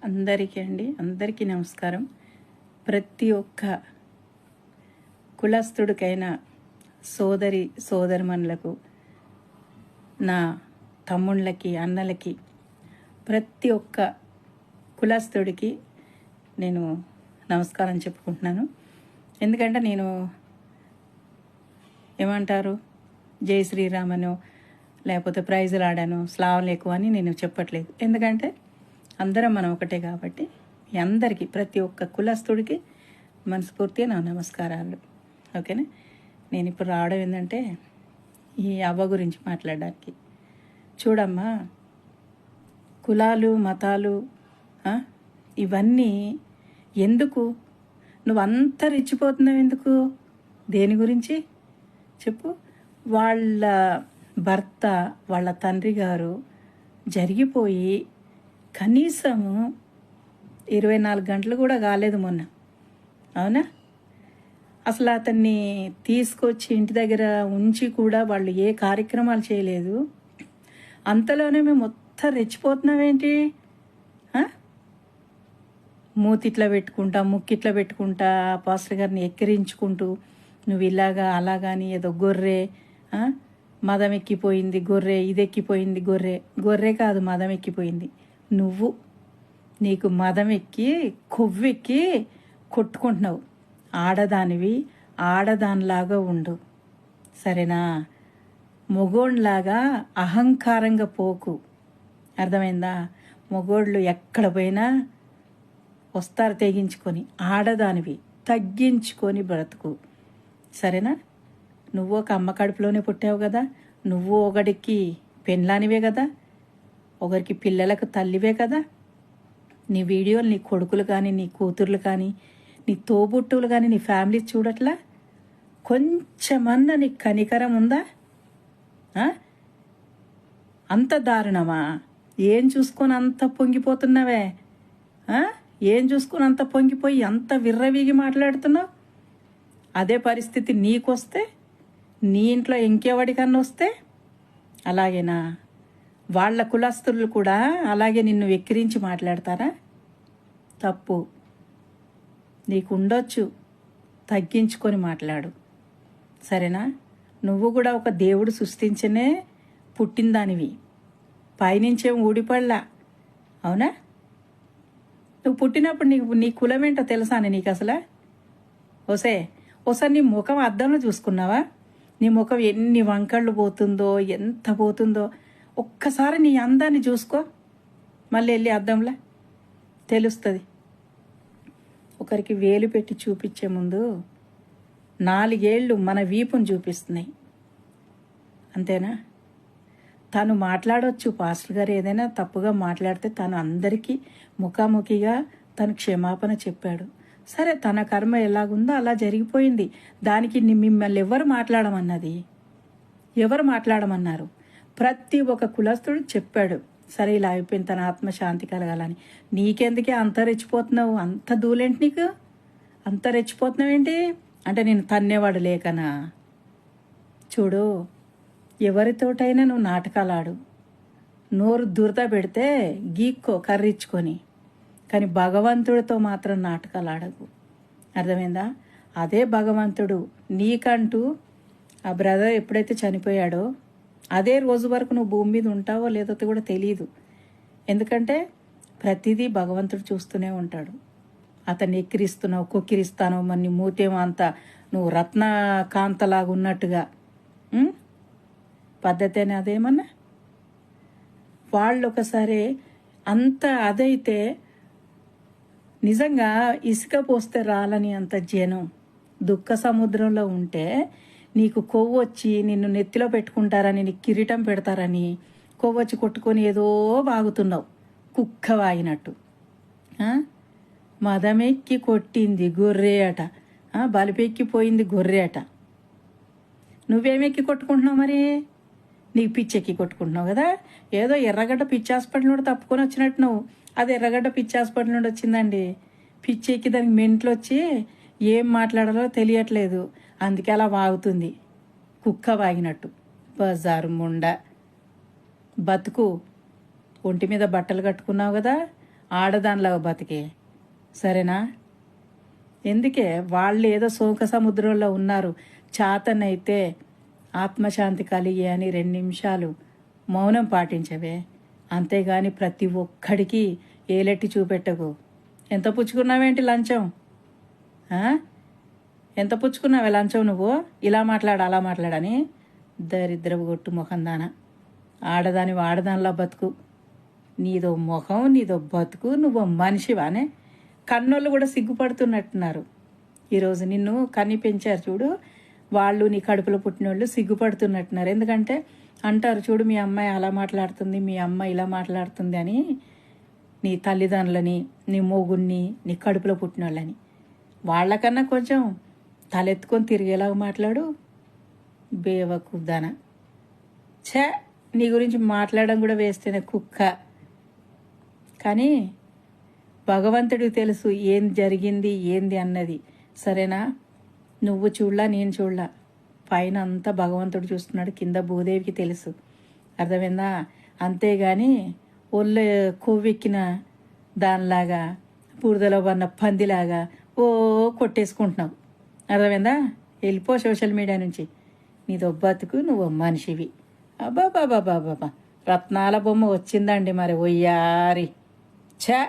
అందరికీ నమస్కారం. ప్రతి ఒక్క కులస్తుడికైన సోదరిమణులకు, నా తమ్ముళ్ళకి, అన్నలకి, ప్రతి ఒక్క కులస్తుడికి నేను నమస్కారం చెప్పుకుంటున్నాను. ఎందుకంటే నేను ఏమంటారు, జై శ్రీరామను లేకపోతే ప్రైజులు ఆడాను, స్లావులు ఎక్కువ అని నేను చెప్పట్లేదు. ఎందుకంటే అందరం మనం ఒకటే కాబట్టి మీ అందరికీ, ప్రతి ఒక్క కులస్తుడికి మనస్ఫూర్తిగా నా నమస్కారాలు. ఓకేనా. నేను ఇప్పుడు రావడం ఏంటంటే ఈ అవ్వ గురించి మాట్లాడడానికి. చూడమ్మా, కులాలు, మతాలు ఇవన్నీ ఎందుకు? నువ్వు అంత రెచ్చిపోతున్నావు ఎందుకు? దేని గురించి చెప్పు. వాళ్ళ భర్త, వాళ్ళ తండ్రి గారు జరిగిపోయి కనీసము 24 గంటలు కూడా కాలేదు మొన్న. అవునా? అసలు అతన్ని తీసుకొచ్చి ఇంటి దగ్గర ఉంచి కూడా వాళ్ళు ఏ కార్యక్రమాలు చేయలేదు. అంతలోనే మేము మొత్తం రెచ్చిపోతున్నామేంటి? మూతిట్లా పెట్టుకుంటా, ముక్కిట్లా పెట్టుకుంటా, పాస్టర్ గారిని ఎక్కిరించుకుంటూ నువ్వు ఇలాగా అలాగాని ఏదో గొర్రె, మదం ఎక్కిపోయింది గొర్రె, ఇది ఎక్కిపోయింది గొర్రె. గొర్రె కాదు, మదం ఎక్కిపోయింది నువ్వు. నీకు మదం ఎక్కి కొవ్వెక్కి కొట్టుకుంటున్నావు. ఆడదానివి, ఆడదానిలాగా ఉండు, సరేనా? మొగోళ్ళలాగా అహంకారంగా పోకు, అర్థమైందా? మొగోళ్ళు ఎక్కడ పోయినా వస్తారు తెగించుకొని. ఆడదానివి తగ్గించుకొని బ్రతుకు, సరేనా? నువ్వు ఒక అమ్మ కడుపులోనే పుట్టావు కదా, నువ్వు ఒకడికి పెళ్ళానివే కదా, ఒకరికి పిల్లలకు తల్లివే కదా. నీ వీడియోలు నీ కొడుకులు కానీ, నీ కూతుర్లు కానీ, నీ తోబుట్టువులు కానీ, నీ ఫ్యామిలీ చూడట్లా? కొంచెమన్నా నీకు కనికరం ఉందా? అంత దారుణమా? ఏం చూసుకొని అంత పొంగిపోతున్నావే? ఏం చూసుకొని అంత పొంగిపోయి అంత విర్రవీగి మాట్లాడుతున్నావు? అదే పరిస్థితి నీకొస్తే, నీ ఇంట్లో ఇంకెవడికన్నా వస్తే అలాగేనా? వాళ్ళ కులస్తులు కూడా అలాగే నిన్ను వెక్కిరించి మాట్లాడతారా? తప్పు. నీకు ఉండొచ్చు, తగ్గించుకొని మాట్లాడు, సరేనా? నువ్వు కూడా ఒక దేవుడు సృష్టించనే పుట్టిందానివి, పైనుంచేం ఊడిపడలా. అవునా? నువ్వు పుట్టినప్పుడు నీ కులం ఏంటో తెలుసా అని నీకు అసలు? ఓసారి నీ ముఖం అద్దంలో చూసుకున్నావా? నీ ముఖం ఎన్ని వంకళ్ళు పోతుందో, ఎంత పోతుందో. ఒక్కసారి నీ అందాన్ని చూసుకో, మళ్ళీ వెళ్ళి అద్దంలా తెలుస్తుంది. ఒకరికి వేలు పెట్టి చూపించే ముందు 4 ఏళ్ళు మన వీపును చూపిస్తున్నాయి, అంతేనా? తను మాట్లాడవచ్చు, పాస్టర్ గారు ఏదైనా తప్పుగా మాట్లాడితే తను అందరికీ ముఖాముఖిగా తను క్షమాపణ చెప్పాడు. సరే, తన కర్మ ఎలాగుందో అలా జరిగిపోయింది. దానికి మిమ్మల్ని ఎవరు మాట్లాడమన్నారు? ప్రతి ఒక్క కులస్తుడు చెప్పాడు, సరే ఇలా అయిపోయింది, తన ఆత్మశాంతి కలగాలని. నీకెందుకే అంత రెచ్చిపోతున్నావు? అంత దూలేంటి నీకు? అంత రెచ్చిపోతున్నావు ఏంటి? అంటే నేను తన్నేవాడు లేకనా? చూడు, ఎవరితోటైనా నువ్వు నాటకాలు ఆడు, నోరు దురద పెడితే గీక్కో కర్రిచ్చుకొని, కానీ భగవంతుడితో మాత్రం నాటకాలు ఆడకు, అర్థమైందా? అదే భగవంతుడు నీకంటూ ఆ బ్రదర్ ఎప్పుడైతే చనిపోయాడో అదే రోజు వరకు నువ్వు భూమి మీద ఉంటావో లేదో కూడా తెలియదు. ఎందుకంటే ప్రతిదీ భగవంతుడు చూస్తూనే ఉంటాడు. అతన్ని ఎక్కిరిస్తున్నావు, కొక్కిరిస్తాను, మరి నీ మూతేమో అంత నువ్వు రత్నకాంతలాగా ఉన్నట్టుగా పద్ధతి అని అదేమన్నా? వాళ్ళు ఒకసారి అంత అదైతే నిజంగా ఇసుక పోస్తే రాలని అంత జనం దుఃఖ సముద్రంలో ఉంటే నీకు కొవ్వొచ్చి నిన్ను నెత్తిలో పెట్టుకుంటారని, నీకు కిరీటం పెడతారని కొవ్వొచ్చి కొట్టుకొని ఏదో వాగుతున్నావు, కుక్క వాగినట్టు. మదమెక్కి కొట్టింది గొర్రె అట, బలిపెక్కిపోయింది గొర్రె అట. నువ్వేమెక్కి కొట్టుకుంటున్నావు మరి? నీకు పిచ్చెక్కి కొట్టుకుంటున్నావు కదా. ఏదో ఎర్రగడ్డ పిచ్చి హాస్పిటల్ నుండి తప్పుకొని వచ్చినట్టు నువ్వు. అది ఎర్రగడ్డ పిచ్చి హాస్పిటల్ నుండి వచ్చిందండి. పిచ్చెక్కి దానికి మెంట్లు వచ్చి ఏం మాట్లాడాలో తెలియట్లేదు, అందుకే అలా వాగుతుంది కుక్క వాగినట్టు. బజారు ముండ బతుకు. ఒంటి మీద బట్టలు కట్టుకున్నావు కదా, ఆడదానిలాగా బతికే, సరేనా? ఎందుకే వాళ్ళు ఏదో శోక సముద్రంలో ఉన్నారు, చాతనైతే ఆత్మశాంతి కలిగి అని 2 నిమిషాలు మౌనం పాటించవే, అంతేగాని ప్రతి ఒక్కడికి ఏలెట్టి చూపెట్టకు. ఎంత పుచ్చుకున్నావేంటి లంచం? ఎంత పుచ్చుకున్నావే లంచం నువ్వు? ఇలా మాట్లాడు అలా మాట్లాడని. దరిద్రపు కొట్టు ముఖం దాన. ఆడదానిలా బతుకు. నీదో ముఖం, నీదో బతుకు, నువ్వు మనిషివానే. కన్నోళ్ళు కూడా సిగ్గుపడుతున్నట్టున్నారు. ఈరోజు నిన్ను కన్ని పెంచారు చూడు, వాళ్ళు నీ కడుపులో పుట్టినోళ్ళు సిగ్గుపడుతున్నట్టున్నారు. ఎందుకంటే అంటారు చూడు, మీ అమ్మాయి అలా మాట్లాడుతుంది, మీ అమ్మ ఇలా మాట్లాడుతుంది అని. నీ తల్లిదండ్రులని, నీ మొగుణ్ణి, నీ కడుపులో పుట్టినోళ్ళని. వాళ్ళకన్నా కొంచెం తలెత్తుకొని తిరిగేలాగా మాట్లాడు. బేవకుదాన. ఛే, నీ గురించి మాట్లాడడం కూడా వేస్తేనే కుక్క. కానీ భగవంతుడికి తెలుసు ఏం జరిగింది ఏంది అన్నది, సరేనా? నువ్వు చూడలా, నేను చూడలా, పైన అంతా భగవంతుడు చూస్తున్నాడు, కింద భూదేవికి తెలుసు. అర్థమైందా? అంతేగాని ఒళ్ళు కొవ్వెక్కిన దానిలాగా, బురదలో పడిన పందిలాగా ఓ కొట్టేసుకుంటున్నావు. అర్థమైందా? వెళ్ళిపో సోషల్ మీడియా నుంచి. నీదో బతుకు, నువ్వు మనిషివి. అబ్బాబాబాబాబా, రత్నాల బొమ్మ వచ్చిందండి మరి, ఒయ్యారి. ఛా.